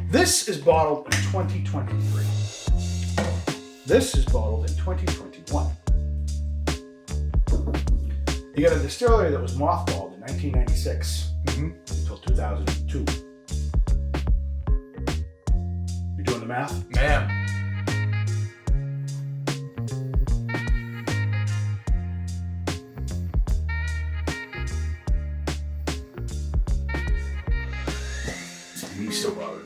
This is bottled in 2023. This is bottled in 2021. You got a distillery that was mothballed in 1996 until 2002. You doing the math? Man. He's still bothered.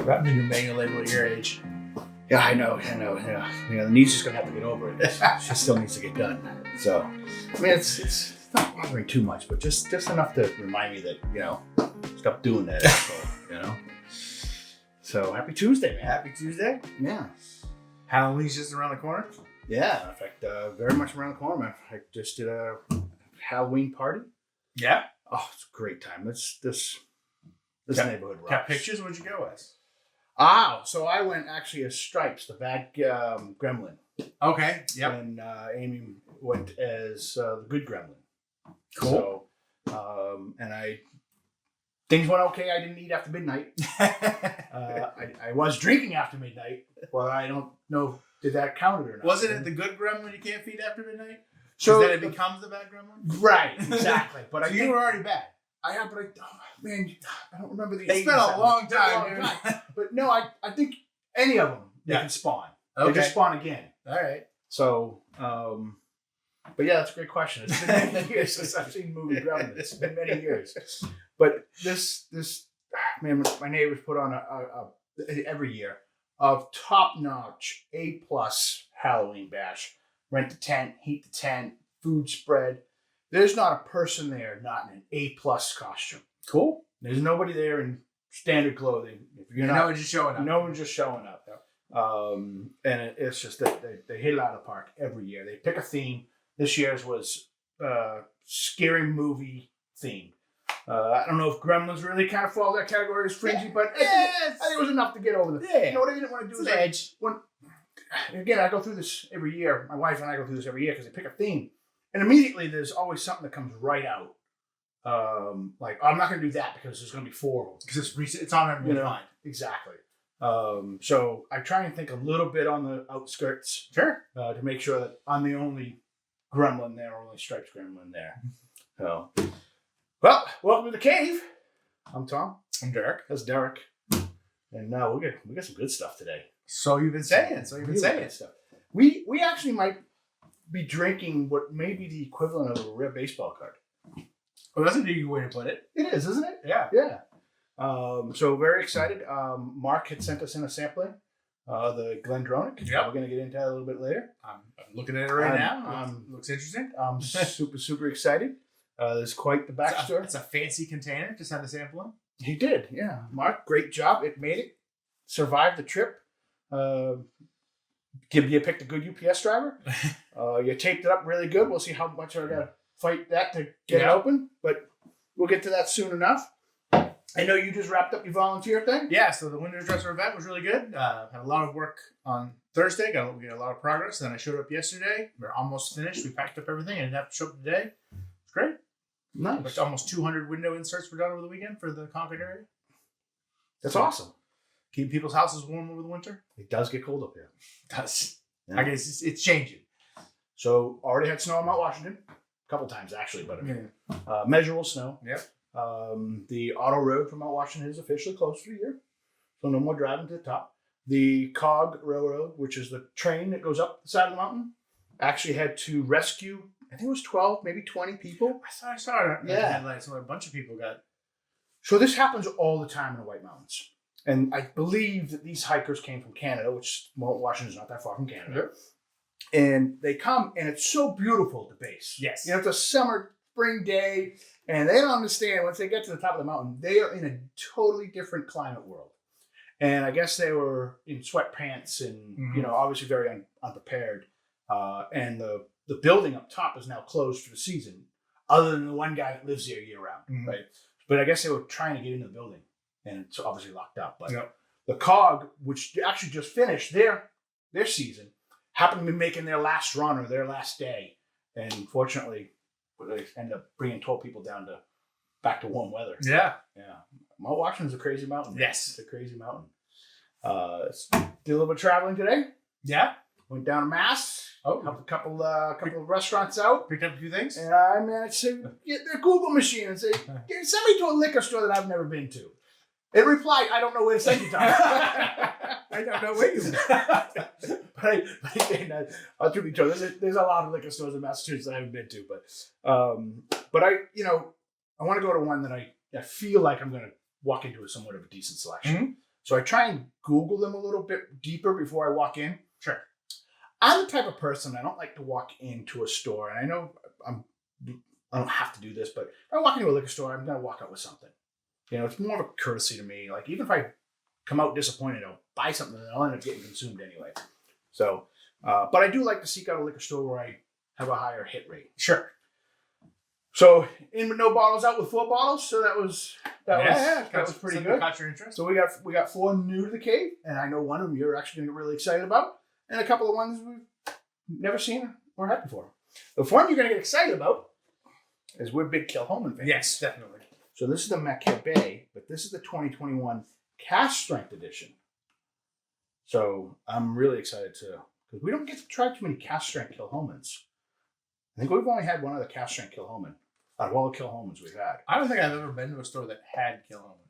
That means you're making a label at your age. Yeah, I know. Yeah, the niece is gonna have to get over it. She still needs to get done. So, I mean, it's not bothering too much, but just enough to remind me that stop doing that. So, So happy Tuesday, man. Happy Tuesday. Yeah. Halloween's just around the corner. Yeah. In fact, very much around the corner. I just did a Halloween party. Yeah. Oh, it's a great time. This neighborhood rocks. Got pictures? What'd you go as? So I went actually as Stripes, the bad gremlin. Okay. Yep. And Amy went as the good gremlin. Cool. So, things went okay. I didn't eat after midnight. I was drinking after midnight. Well, I don't know, did that count or not? Wasn't it the good gremlin you can't feed after midnight? So then it becomes the bad gremlin? Right, exactly. But so you were already bad. I don't remember the. It's been a long time, dude. But no, I think any of them they can spawn. Okay. They can spawn again. All right. So, but yeah, that's a great question. It's been many years since I've seen the movie Gremlins. It's been many years. But this man, my neighbors put on every year a top-notch A+ Halloween bash. Rent the tent, heat the tent, food spread. There's not a person there not in an A+ costume. Cool. There's nobody there in standard clothing. If you're no one's just showing up. No one's just showing up. And it's just that they hit it out of the park every year. They pick a theme. This year's was scary movie theme. I don't know if Gremlins really kind of fall that category as fringy, but I think it was enough to get over the. Yeah. You know what I didn't want to do is edge. Again, I go through this every year. My wife and I go through this every year because they pick a theme, and immediately there's always something that comes right out. Like I'm not going to do that because there's going to be 4 of them. Because it's on everyone's mind. Exactly. So I try and think a little bit on the outskirts. Sure. To make sure that I'm the only gremlin there, only Stripes gremlin there. So, well, welcome to the cave. I'm Tom. I'm Derek. That's Derek. And we got some good stuff today. So you've been saying. Stuff. We actually might be drinking what may be the equivalent of a rare baseball card. Well, that's a good way to put it. It is, isn't it? Yeah. Yeah. So very excited. Mark had sent us in a sampling, the Glendronach. Yeah. We're going to get into that a little bit later. I'm looking at it right now. Looks interesting. I'm super excited. There's quite the backstory. It's a fancy container to send a sample in. He did, yeah. Mark, great job. It made it. Survived the trip. You picked a good UPS driver. You taped it up really good. We'll see how much I got to fight that to get it open, but we'll get to that soon enough. I know you just wrapped up your volunteer thing. Yeah, so the window dresser event was really good. Had a lot of work on Thursday. We got a lot of progress. Then I showed up yesterday. We're almost finished. We packed up everything. I didn't have to show up today. It's great. Nice. But almost 200 window inserts were done over the weekend for the Concord area. That's awesome. Keep people's houses warm over the winter. It does get cold up here. It does. Yeah. I guess it's changing. So already had snow in Mount Washington. A couple times actually, but measurable snow. Yep. The auto road from Mount Washington is officially closed for the year. So no more driving to the top. The COG Railroad, which is the train that goes up the side of the mountain, actually had to rescue, I think it was 12, maybe 20 people. I saw it. Yeah. Headlights where a bunch of people got. So this happens all the time in the White Mountains. And I believe that these hikers came from Canada, which Mount Washington's not that far from Canada. Yep. And they come, and it's so beautiful at the base. Yes. It's a spring day, and they don't understand once they get to the top of the mountain, they are in a totally different climate world. And I guess they were in sweatpants and, obviously very unprepared. And the building up top is now closed for the season, other than the one guy that lives there year round, right? But I guess they were trying to get into the building, and it's obviously locked up. But the COG, which actually just finished their season, happened to be making their last run or their last day. And fortunately, they ended up bringing 12 people back to warm weather. Yeah. Yeah. Mount Washington's a crazy mountain. Yes. It's a crazy mountain. Did a little bit of traveling today. Yeah. Went down to Mass. Oh. Helped a couple of restaurants out. Picked up a few things. And I managed to get their Google machine and say, send me to a liquor store that I've never been to. It replied, I don't know where to send you, Tom. I don't know where you but I'll truth be told, there's a lot of liquor stores in Massachusetts I haven't been to. But I want to go to one that I feel like I'm going to walk into with somewhat of a decent selection. Mm-hmm. So I try and Google them a little bit deeper before I walk in. Sure. I'm the type of person, I don't like to walk into a store, and I know I don't have to do this, but if I walk into a liquor store, I'm going to walk out with something. It's more of a courtesy to me. Like, even if I come out disappointed, I'll buy something and I'll end up getting consumed anyway. So, but I do like to seek out a liquor store where I have a higher hit rate. Sure. So, in with no bottles, out with 4 bottles. So that was pretty good. Caught your interest. So we got 4 new to the cave, and I know one of them you're actually going to get really excited about, and a couple of ones we've never seen or had before. The one you're going to get excited about is we're big Kilhoman fans. Yes, definitely. So this is the Mackay, but this is the 2021 Cask Strength Edition. So I'm really excited because we don't get to try too many Cask Strength Kilhomans. I think we've only had one other Cask Strength Kilhoman out of all the Kilhomans we've had. I don't think I've ever been to a store that had Kilhoman.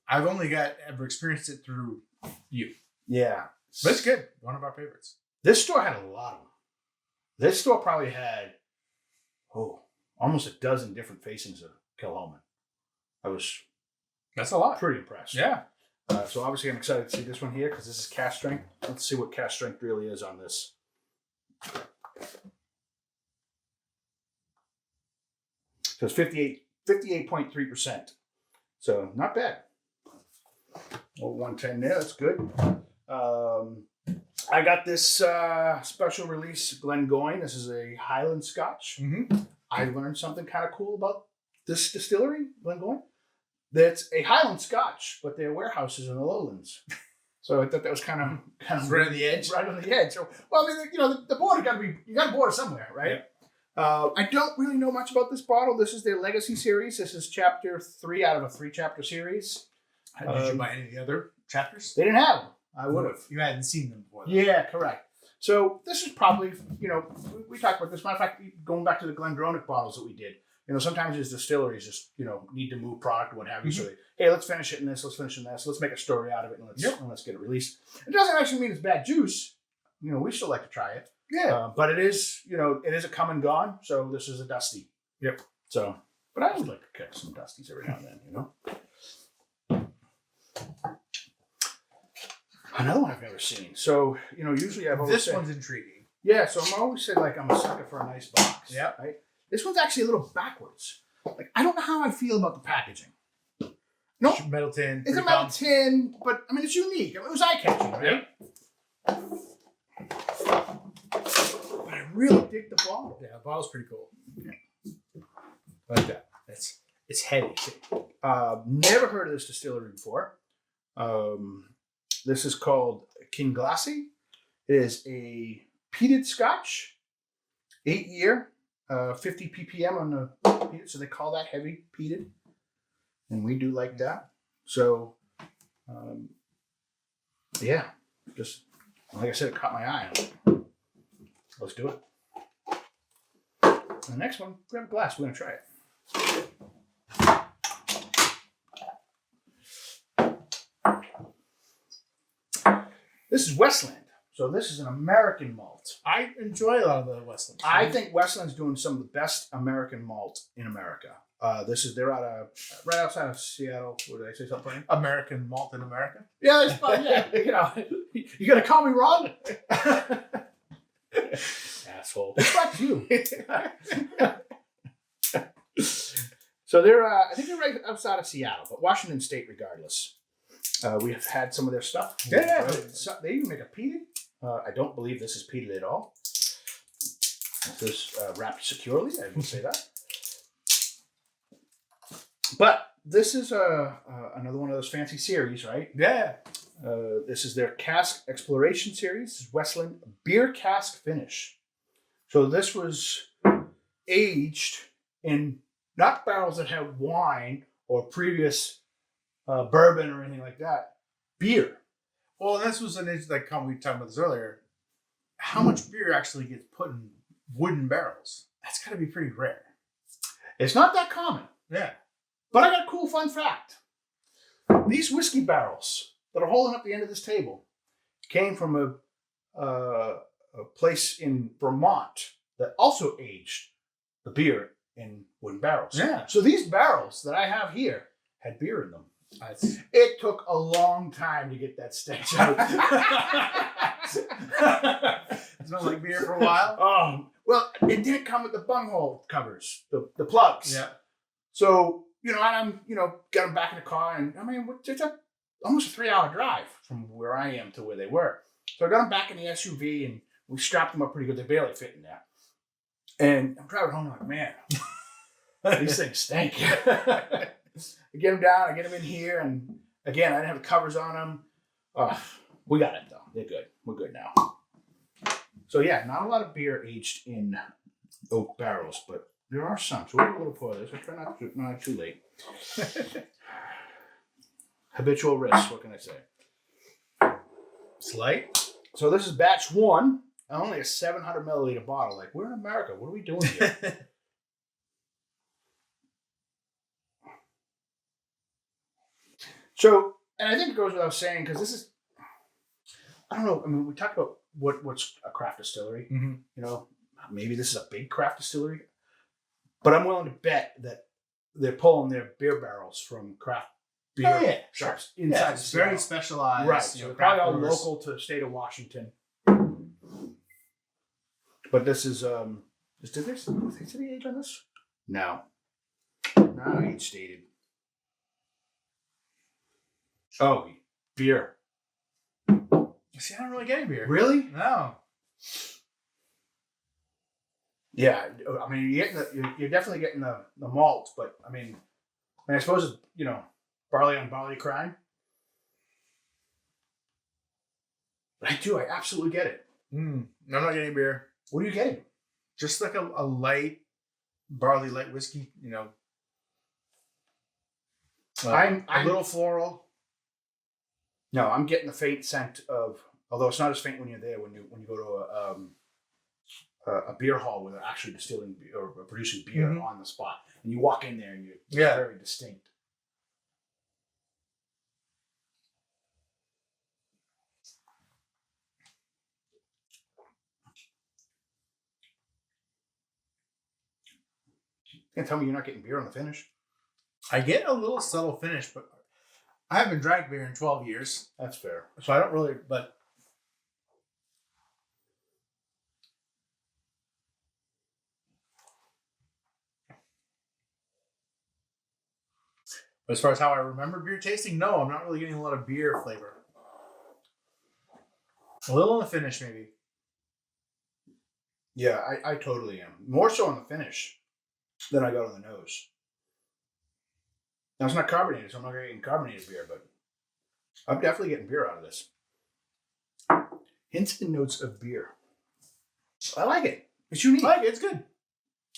I've only ever experienced it through you. Yeah. But it's good. One of our favorites. This store had a lot of them. This store probably had, almost a dozen different facings of Kilhoman. That's a lot. Pretty impressed. Yeah. So obviously I'm excited to see this one here because this is Cask Strength. Let's see what Cask Strength really is on this. So it's 58.3%. So not bad. Well, 110 there. That's good. I got this special release Glengoyne. This is a Highland Scotch. Mm-hmm. I learned something kind of cool about this distillery, Glengoyne. That's a Highland Scotch, but their warehouse is in the lowlands. So I thought that was kind of right on the edge. Right on the edge. So, well, I mean, the border you got to border somewhere, right? Yeah. I don't really know much about this bottle. This is their Legacy series. This is chapter 3 out of a 3-chapter series. Did you buy any of the other chapters? They didn't have them. I would have. You hadn't seen them before. Yeah, correct. So this is probably, we talked about this. Matter of fact, going back to the Glendronach bottles that we did, sometimes these distilleries just, need to move product or what have you. Mm-hmm. So hey, let's finish it in this, let's finish in this, let's make a story out of it, and let's get it released. It doesn't actually mean it's bad juice. We still like to try it. Yeah. But it is, it is a come and gone. So this is a dusty. Yep. So, but I would like to catch some dusties every now and then, Another one I've never seen. So, usually I've always This one's intriguing. Yeah, so I'm always said, I'm a sucker for a nice box. Yeah. Right? This one's actually a little backwards. I don't know how I feel about the packaging. No. Metal tin. It's a metal tin, but, it's unique. It was eye-catching, right? Yeah. But I really dig the bottle. Yeah, the bottle's pretty cool. Yeah. I like that. It's heavy. Never heard of this distillery before. This is called Kinglassy. It is a peated Scotch, 8-year, 50 ppm on the peated, so they call that heavy peated, and we do like that. So, just like I said, it caught my eye. Let's do it. The next one, grab a glass. We're gonna try it. This is Westland. So this is an American malt. I enjoy a lot of the Westlands. I think Westland's doing some of the best American malt in America. They're out of right outside of Seattle. What did I say something? American malt in America. Yeah, that's fun. Yeah, you gonna call me wrong? Asshole. Fuck you. So they're I think they're right outside of Seattle, but Washington State regardless. We have had some of their stuff. Yeah. They even make a peated. I don't believe this is peated at all. This is wrapped securely. I will say that. But this is another one of those fancy series, right? Yeah. This is their Cask Exploration Series, Westland Beer Cask Finish. So this was aged in not barrels that have wine or previous bourbon or anything like that. Beer. Well, this was an interesting, like we talked about this earlier. How much beer actually gets put in wooden barrels? That's got to be pretty rare. It's not that common. Yeah. But I got a cool fun fact. These whiskey barrels that are holding up the end of this table came from a place in Vermont that also aged the beer in wooden barrels. Yeah. So these barrels that I have here had beer in them. It took a long time to get that stench out. It smelled like beer for a while. Well, it didn't come with the bunghole covers, the plugs. Yeah. So, and I'm, got them back in the car, and it's almost a 3-hour drive from where I am to where they were. So I got them back in the SUV, and we strapped them up pretty good. They barely fit in there. And I'm driving home, like, man, these things stink. I get them down, I get them in here, and again, I didn't have the covers on them. We got it, though. They're good. We're good now. So, yeah, not a lot of beer aged in oak barrels, but there are some. So we'll do a little pour of this. I try not too late. Habitual risk, what can I say? It's light. So this is batch 1, only a 700 milliliter bottle. Like, we're in America. What are we doing here? So, and I think it goes without saying, because this is, I don't know, we talked about what's a craft distillery. Mm-hmm. Maybe this is a big craft distillery, but I'm willing to bet that they're pulling their beer barrels from craft beer shops inside. It's very specialized. Right, so they're probably all local to the state of Washington. But this is, did they say the age on this? No. Not age stated. Oh, beer. See, I don't really get any beer. Really? No. Yeah, you're definitely getting the malt, but I suppose it's, barley on barley crime. But I absolutely get it. I'm not getting beer. What are you getting? Just like a light barley light whiskey, I'm a little floral. No, I'm getting the faint scent of, although it's not as faint when you're there, when you go to a beer hall where they're actually distilling or producing beer on the spot, and you walk in there and it's very distinct. You can't tell me you're not getting beer on the finish. I get a little subtle finish, but I haven't drank beer in 12 years. That's fair. So I don't really, but as far as how I remember beer tasting, no, I'm not really getting a lot of beer flavor. A little on the finish, maybe. Yeah, I totally am. More so on the finish than I got on the nose. Now, it's not carbonated, so I'm not getting carbonated beer, but I'm definitely getting beer out of this. Hints and notes of beer. I like it. It's unique. I like it. It's good.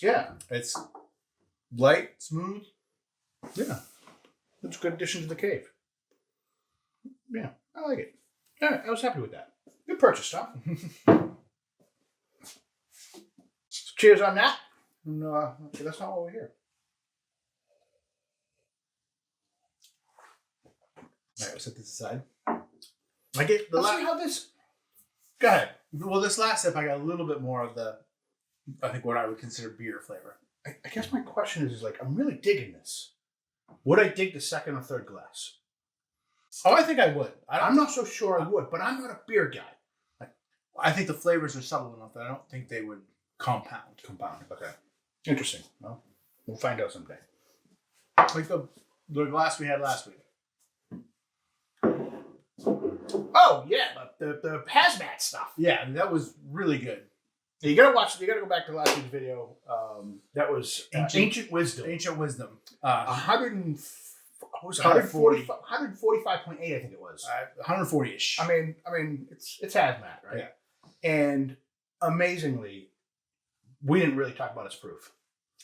Yeah. It's light, smooth. Yeah. It's a good addition to the cave. Yeah, I like it. Yeah, I was happy with that. Good purchase, Tom. So cheers on that. And, that's not what we're here. All right, we'll set this aside. I get the Let's see how this. Go ahead. Well, this last sip, I got a little bit more of the, I think, what I would consider beer flavor. I guess my question is like, I'm really digging this. Would I dig the second or third glass? Oh, I think I would. I'm not so sure I would, but I'm not a beer guy. I think the flavors are subtle enough that I don't think they would compound. Okay. Interesting. Well, we'll find out someday. Like the glass we had last week. Oh yeah, the hazmat stuff. Yeah, that was really good. You gotta go back to last week's video. That was Ancient Wisdom. Ancient Wisdom. 145.8, I think it was. 140-ish. I mean, it's hazmat, right? Yeah. And amazingly, we didn't really talk about its proof.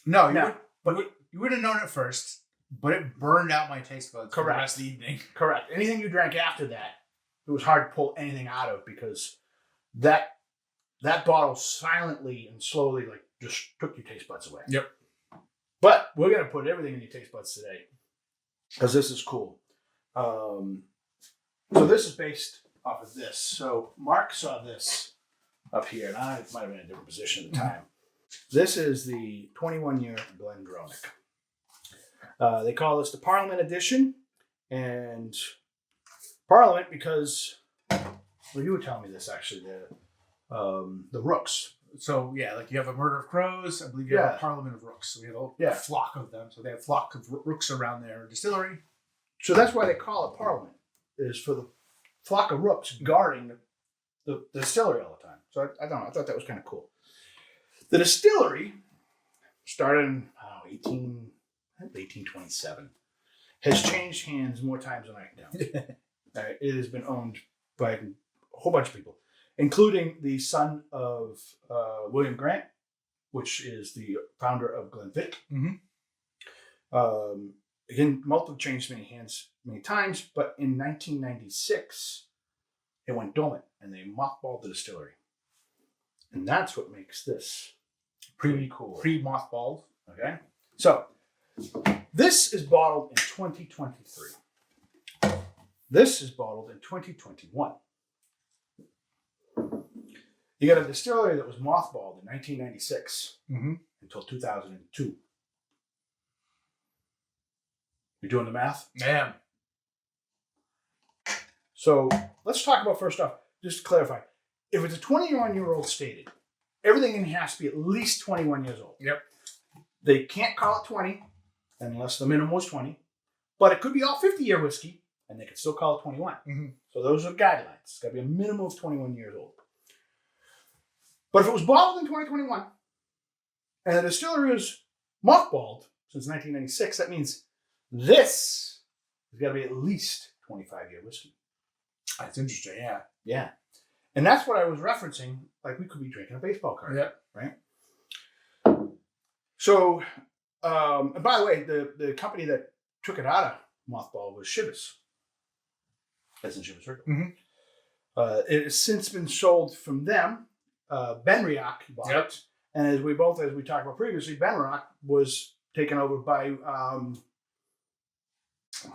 No, you would have known it first, but it burned out my taste buds for the Correct. rest of the evening. Correct. Anything you drank after that, it was hard to pull anything out of because that bottle silently and slowly like just took your taste buds away. Yep. But we're gonna put everything in your taste buds today because this is cool. So this is based off of this. So Mark saw this up here, and I might have been in a different position at the time. This is the 21-year Glendronach. They call this the Parliament Edition, and Parliament because well, you were telling me this actually. The rooks. So yeah, like you have a murder of crows. I believe you have a parliament of rooks. So we have a flock of them. So they have a flock of rooks around their distillery. So that's why they call it Parliament, is for the flock of rooks guarding the distillery all the time. So I don't know. I thought that was kind of cool. The distillery started in 1827. Has changed hands more times than I can count. It has been owned by a whole bunch of people, including the son of William Grant, which is the founder of Glenfiddich. Mm-hmm. Again, malt have changed many hands many times, but in 1996, it went dormant and they mothballed the distillery. And that's what makes this pretty cool. Pre-mothballed. Okay. So, this is bottled in 2023. This is bottled in 2021. You got a distillery that was mothballed in 1996 until 2002. You're doing the math? Man. So let's talk about first off, just to clarify, if it's a 21-year-old stated, everything in here has to be at least 21 years old. Yep. They can't call it 20 unless the minimum was 20, but it could be all 50-year whiskey and they could still call it 21. Mm-hmm. So those are guidelines. It's got to be a minimum of 21 years old. But if it was bottled in 2021 and the distillery was mothballed since 1996, that means this has got to be at least 25-year whiskey. That's interesting, yeah. Yeah. And that's what I was referencing. Like, we could be drinking a baseball card. Yep. Right? So, and by the way, the company that took it out of mothball was Chivas. As in Chivas Regal. Mm-hmm. It has since been sold from them. Glendronach bought it. And as we talked about previously, Glendronach was taken over by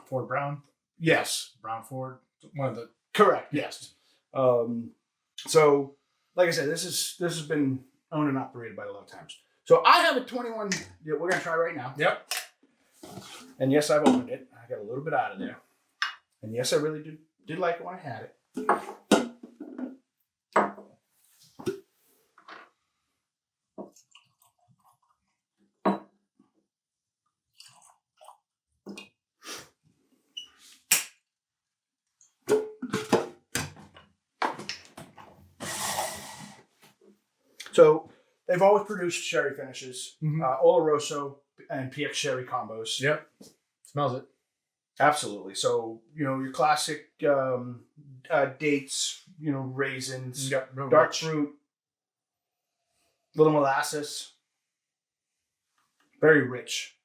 Ford Brown. Yes. Brown Ford. One of the correct, yes. So like I said, this has been owned and operated by a lot of times. So I have a 21 that we're gonna try right now. Yep. And yes, I've opened it. I got a little bit out of there. And yes, I really did like it when I had it. So they've always produced sherry finishes, Oloroso and PX sherry combos. Yep. Smells it. Absolutely. So, your classic dates, raisins, dark fruit, little molasses. Very rich.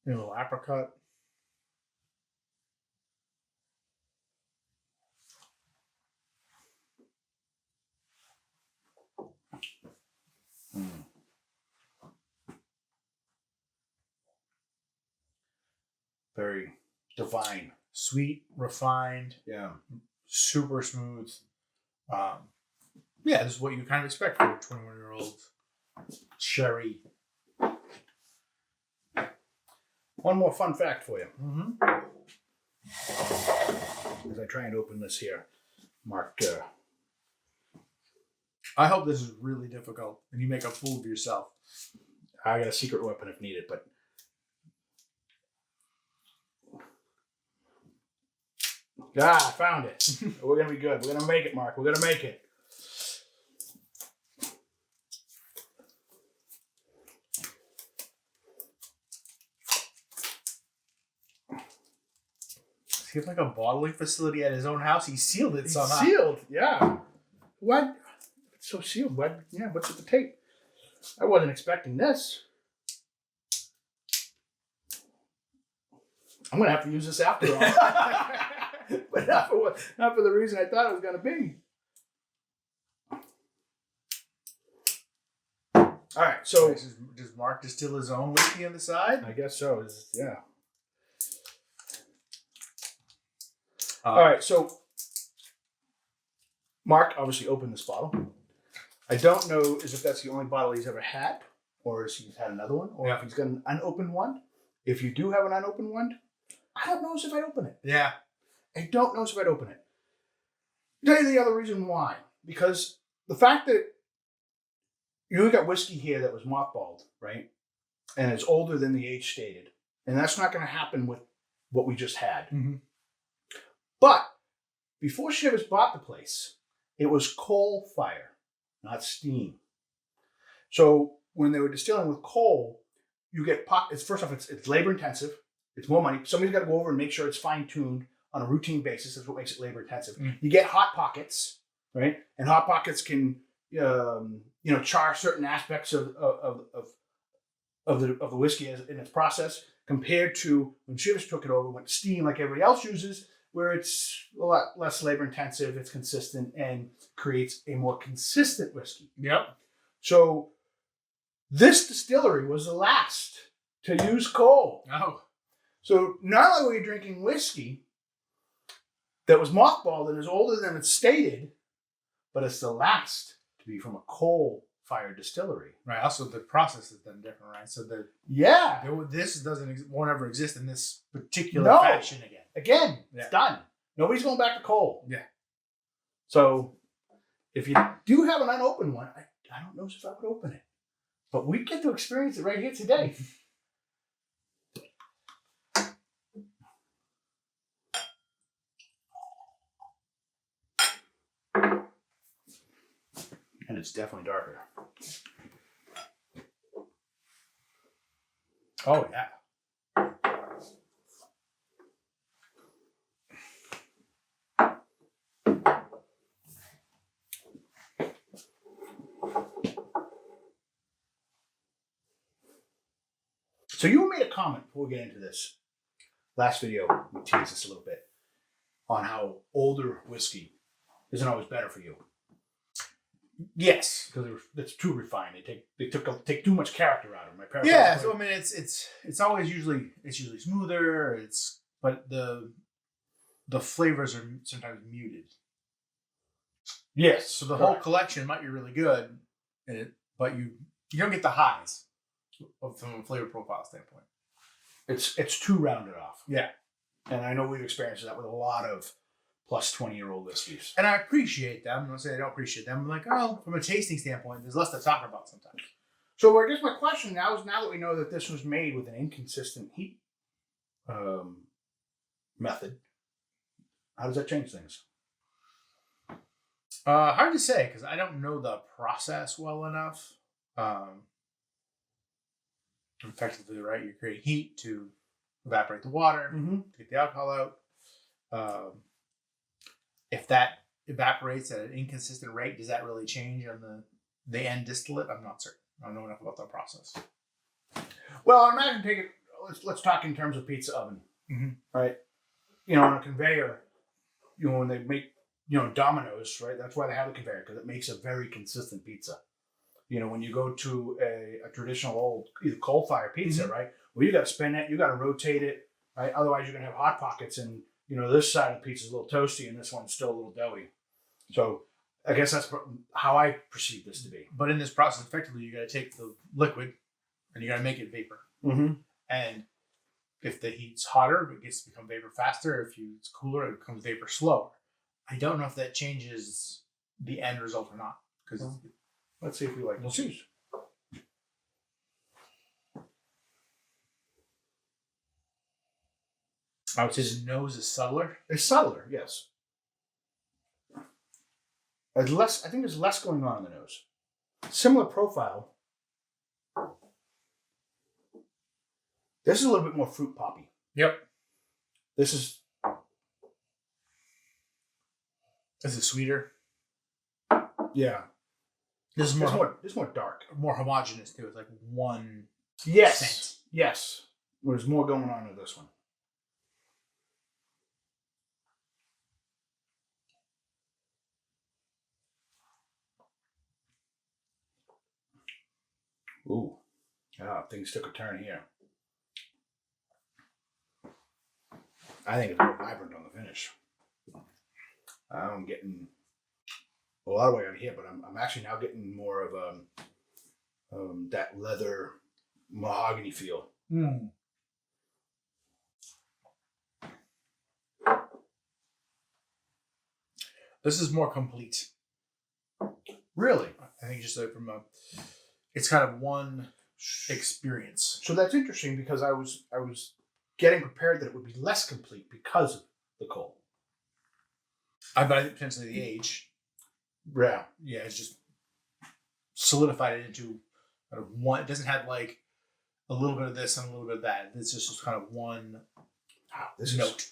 Little apricot. Very divine. Sweet, refined. Yeah. Super smooth. This is what you kind of expect for a 21-year-old sherry. One more fun fact for you. Mm-hmm. As I try and open this here, Mark. I hope this is really difficult and you make a fool of yourself. I got a secret weapon if needed, but I found it. We're gonna be good. We're gonna make it, Mark. We're gonna make it. He has like a bottling facility at his own house. He sealed it somehow. Sealed, yeah. What? It's so sealed. What? Yeah. What's with the tape? I wasn't expecting this. I'm going to have to use this after all. But not for the reason I thought it was going to be. All right, so does Mark distill his own whiskey on the side? I guess so. Yeah. All right, so Mark obviously opened this bottle. I don't know if that's the only bottle he's ever had, or if he's had another one, or if he's got an unopened one. If you do have an unopened one, I don't know if I'd open it. Yeah. I don't know if I'd open it. I'll tell you the other reason why. Because the fact that you got whiskey here that was mothballed, right? And it's older than the age stated. And that's not going to happen with what we just had. Mm-hmm. But before Chivas bought the place, it was coal fire, not steam. So when they were distilling with coal, you get first off, it's labor intensive. It's more money. Somebody's got to go over and make sure it's fine tuned on a routine basis. That's what makes it labor intensive. Mm. You get hot pockets, right? And hot pockets can char certain aspects of the whiskey in its process, compared to when Chivas took it over, went to steam like everybody else uses, where it's a lot less labor intensive, it's consistent, and creates a more consistent whiskey. Yep. So this distillery was the last to use coal. Oh. So not only were you drinking whiskey that was mothballed and is older than it's stated, but it's the last to be from a coal-fired distillery. Right. Also, the process is then different, right? So this won't ever exist in this particular fashion again. Again, it's done. Nobody's going back to coal. Yeah. So if you do have an unopened one, I don't know if I would open it, but we get to experience it right here today. And it's definitely darker. Oh, yeah. So you made a comment before we get into this. Last video, we teased this a little bit on how older whiskey isn't always better for you. Yes, because it's too refined. They take too much character out of them. Yeah, so I mean, it's always usually smoother. But the flavors are sometimes muted. Yes, so the whole collection might be really good, but you don't get the highs from a flavor profile standpoint. It's too rounded off. Yeah, and I know we've experienced that with a lot of plus 20-year-old whiskeys. And I appreciate them. I'm not saying I don't appreciate them. I'm like, from a tasting standpoint, there's less to talk about sometimes. So I guess my question now is, now that we know that this was made with an inconsistent heat method, how does that change things? Hard to say, because I don't know the process well enough. Effectively, right? You're creating heat to evaporate the water, to get the alcohol out. If that evaporates at an inconsistent rate, does that really change on the end distillate? I'm not certain. I don't know enough about that process. Well, imagine let's talk in terms of pizza oven, right? On a conveyor, when they make, Domino's, right? That's why they have the conveyor, because it makes a very consistent pizza. When you go to a traditional old either coal-fired pizza, right? Well, you got to spin it, you got to rotate it, right? Otherwise, you're going to have hot pockets, and this side of the pizza is a little toasty, and this one's still a little doughy. So I guess that's how I perceive this to be. But in this process, effectively, you got to take the liquid and you got to make it vapor. Mm-hmm. And if the heat's hotter, it gets to become vapor faster. If it's cooler, it becomes vapor slower. I don't know if that changes the end result or not. Because let's see if we like to choose. I would say his nose is subtler. It's subtler, yes. I think there's less going on in the nose. Similar profile. This is a little bit more fruit poppy. Yep. This is sweeter. Yeah. This is more dark. More homogenous too. It's like one Yes. scent. Yes. There's more going on with this one. Ooh. Ah, things took a turn here. I think it's more vibrant on the finish. I'm getting a lot of way out of here, but I'm actually now getting more of that leather mahogany feel. Mm. This is more complete. Really? I think just like it's kind of one experience. So that's interesting because I was getting prepared that it would be less complete because of the coal. But I think potentially the age. Yeah. Yeah, it's just solidified it into kind of one. It doesn't have like a little bit of this and a little bit of that. It's just kind of one note.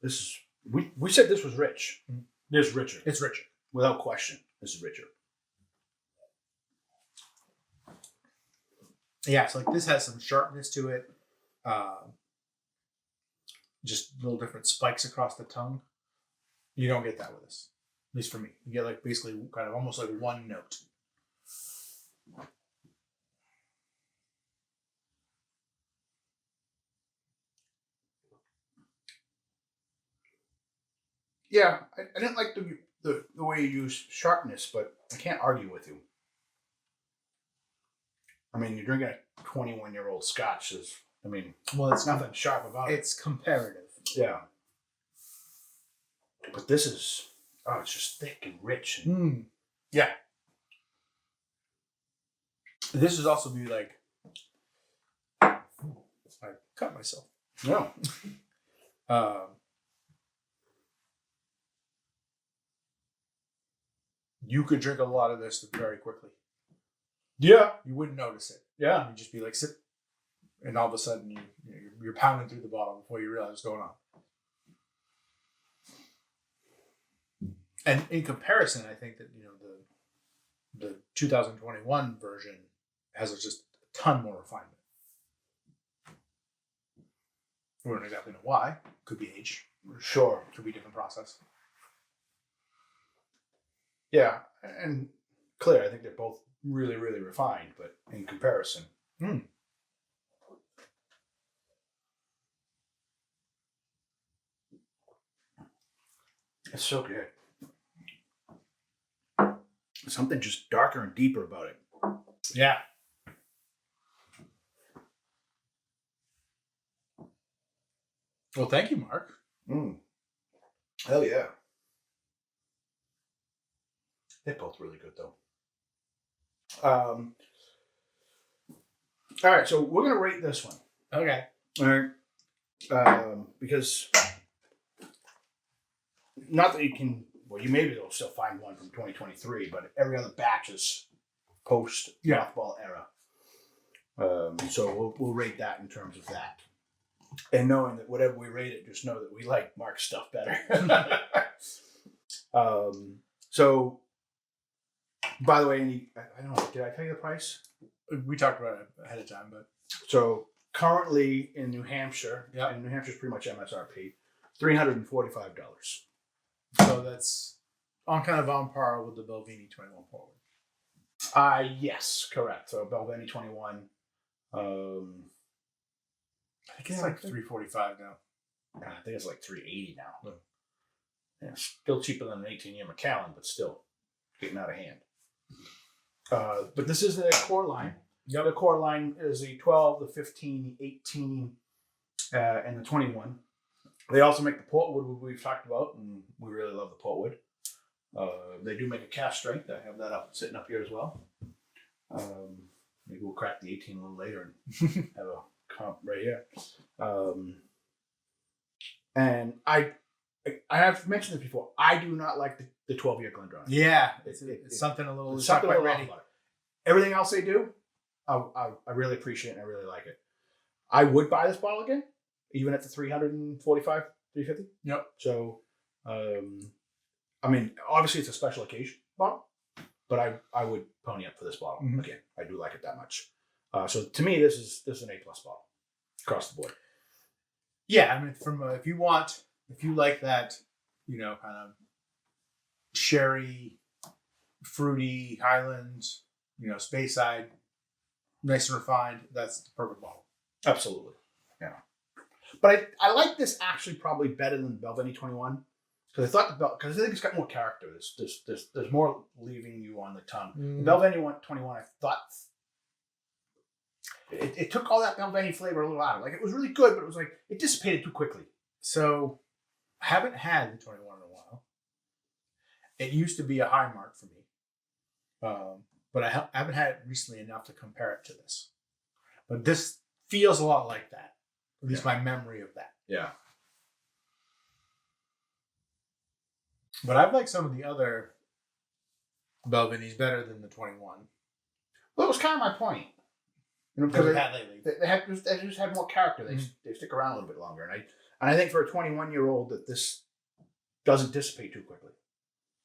This is we said this was rich. Mm-hmm. This is richer. It's richer. Without question. This is richer. Yeah, so like this has some sharpness to it. Just little different spikes across the tongue. You don't get that with this. At least for me. You get like basically kind of almost like one note. Yeah, I didn't like the way you use sharpness, but I can't argue with you. I mean, you're drinking a 21-year-old Scotch. Well, it's nothing sharp about it. It's comparative. Yeah. But this is, it's just thick and rich. And, Yeah. This would also be like, I cut myself. No. You could drink a lot of this very quickly. Yeah. You wouldn't notice it. Yeah. You'd just be like, sip. And all of a sudden, you're pounding through the bottle before you realize what's going on. And in comparison, I think that, the 2021 version has just a ton more refinement. We don't exactly know why. Could be age. Sure. Could be a different process. Yeah. And clear, I think they're both really, really refined, but in comparison. It's so good. Something just darker and deeper about it. Yeah. Well, thank you, Mark. Hell yeah. They're both really good, though. All right, so we're going to rate this one. Okay. All right. Because not that you can, well, you maybe will still find one from 2023, but every other batch is post mothball era. So we'll rate that in terms of that. And knowing that whatever we rate it, just know that we like Mark's stuff better. So, by the way, I don't know, did I tell you the price? We talked about it ahead of time, but so currently in New Hampshire, and New Hampshire's pretty much MSRP, $345. So that's on par with the Belvini 21 Forward. Yes, correct. So Belvini 21. I think it's like $345 now. I think it's like $380 now. Yeah, still cheaper than an 18-year Macallan, but still getting out of hand. But this is the core line. Yep. The core line is the 12, the 15, the 18, and the 21. They also make the portwood we've talked about, and we really love the portwood. They do make a cask strength. I have that sitting up here as well. Maybe we'll crack the 18 a little later and have a comp right here. And I have mentioned this before. I do not like the 12-year Glendronach. Yeah, it's something a little. It's something a little off about it. Everything else they do, I really appreciate and I really like it. I would buy this bottle again, even at the $345, $350. Yep. So, I mean, obviously it's a special occasion bottle. but I would pony up for this bottle. Mm-hmm. Again, I do like it that much. So to me, this is an A+ bottle across the board. Yeah, I mean, if you like that, kind of sherry, fruity Highland, Speyside, nice and refined, that's the perfect bottle. Absolutely. Yeah. But I like this actually probably better than the Balvenie 21 because I think it's got more character. There's more leaving you on the tongue. The Balvenie 21, I thought it took all that Balvenie flavor a little out of it. Like it was really good, but it was like it dissipated too quickly. So I haven't had the 21 in a while. It used to be a high mark for me, but I haven't had it recently enough to compare it to this. But this feels a lot like that. At least my memory of that. Yeah. But I've liked some of the other Balvenies better than the 21. Well, it was kind of my point. Because we've had lately. They just have more character. They stick around a little bit longer. And I think for a 21-year-old that this doesn't dissipate too quickly.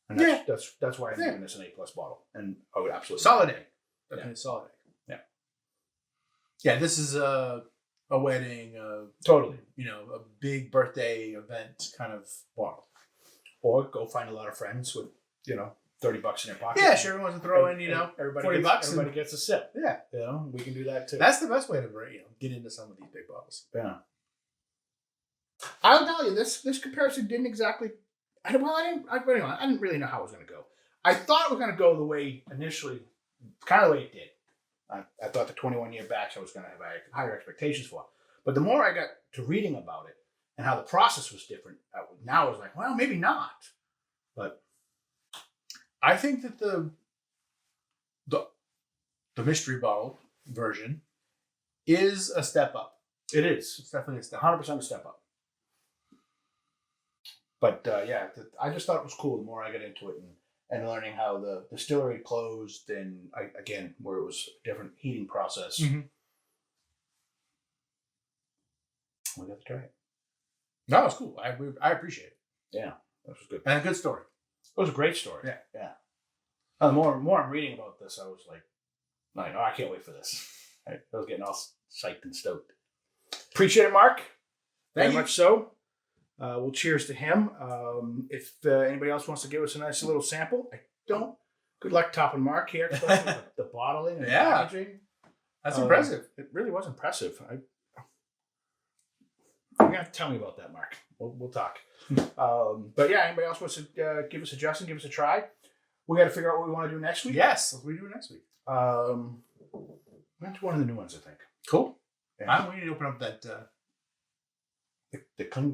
And that's why I'm giving this an A+ bottle. And I would absolutely solid A. Definitely solid A. Yeah. Yeah, this is a wedding, totally. A big birthday event kind of bottle. Or go find a lot of friends with, $30 in their pocket. Yeah, sure. Everyone wants to throw in, everybody $40. Everybody gets a sip. Yeah. We can do that too. That's the best way to get into some of these big bottles. Yeah. I'll tell you, this comparison didn't exactly. I didn't really know how it was going to go. I thought it was going to go the way initially, kind of the way it did. I thought the 21-year batch I was going to have higher expectations for. But the more I got to reading about it and how the process was different, now I was like, well, maybe not. But I think that the mystery bottle version is a step up. It is. It's definitely a step 100% a step up. But I just thought it was cool the more I got into it and learning how the distillery closed and where it was a different heating process. Mm-hmm. We got to try it. No, it's cool. I appreciate it. Yeah, that was good. And a good story. It was a great story. Yeah. The more I'm reading about this, I was like, I can't wait for this. I was getting all psyched and stoked. Appreciate it, Mark. Very much so. We'll cheers to him. If anybody else wants to give us a nice little sample, I don't. Good luck topping Mark here, especially with the bottling and packaging. That's impressive. It really was impressive. You're going to have to tell me about that, Mark. We'll talk. But yeah, anybody else wants to give us a Justin, give us a try? We got to figure out what we want to do next week. Yes, what we do next week. We're going to do one of the new ones, I think. Cool. Yeah. We need to open up that... The King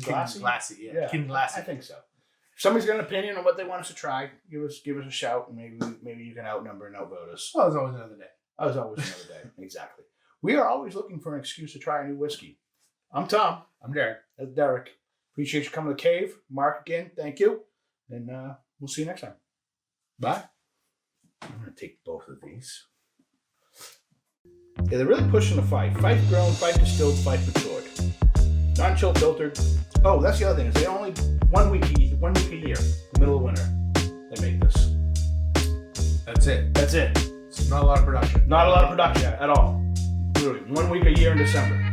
Glassy? Yeah. King Glassy. I think so. If somebody's got an opinion on what they want us to try, give us a shout, and maybe you can outnumber and outvote us. Well, there's always another day. There's always another day. Exactly. We are always looking for an excuse to try a new whiskey. I'm Tom. I'm Derek. That's Derek. Appreciate you coming to the cave. Mark, again, thank you. And we'll see you next time. Bye. I'm going to take both of these. Yeah, they're really pushing the fight. Fife grown, fife distilled, fife matured. Non-chill filtered. Oh, that's the other thing. Is they only 1 week a year, the middle of winter, they make this. That's it. That's it. It's not a lot of production. Not a lot of production at all. Literally 1 week a year in December.